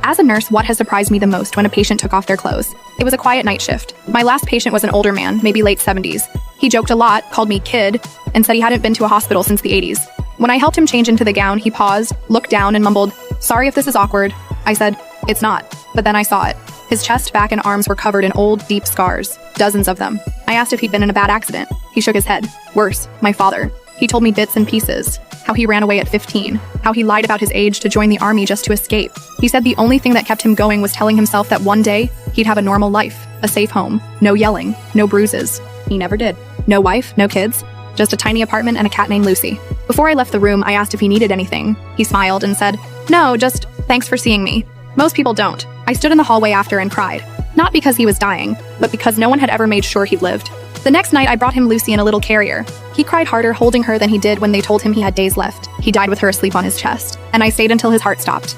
As a nurse, what has surprised me the most when a patient took off their clothes? It was a quiet night shift. My last patient was an older man, maybe late 70s. He joked a lot, called me kid, and said he hadn't been to a hospital since the 80s. When I helped him change into the gown, he paused, looked down, and mumbled, "Sorry if this is awkward." I said, "It's not." But then I saw it. His chest, back, and arms were covered in old, deep scars. Dozens of them. I asked if he'd been in a bad accident. He shook his head. Worse, my father. He told me bits and pieces. How he ran away at 15. How he lied about his age to join the army just to escape. He said the only thing that kept him going was telling himself that one day, he'd have a normal life. A safe home. No yelling. No bruises. He never did. No wife, no kids. Just a tiny apartment and a cat named Lucy. Before I left the room, I asked if he needed anything. He smiled and said, "No, just thanks for seeing me." Most people don't. I stood in the hallway after and cried. Not because he was dying, but because no one had ever made sure he lived. The next night, I brought him Lucy in a little carrier. He cried harder holding her than he did when they told him he had days left. He died with her asleep on his chest, and I stayed until his heart stopped.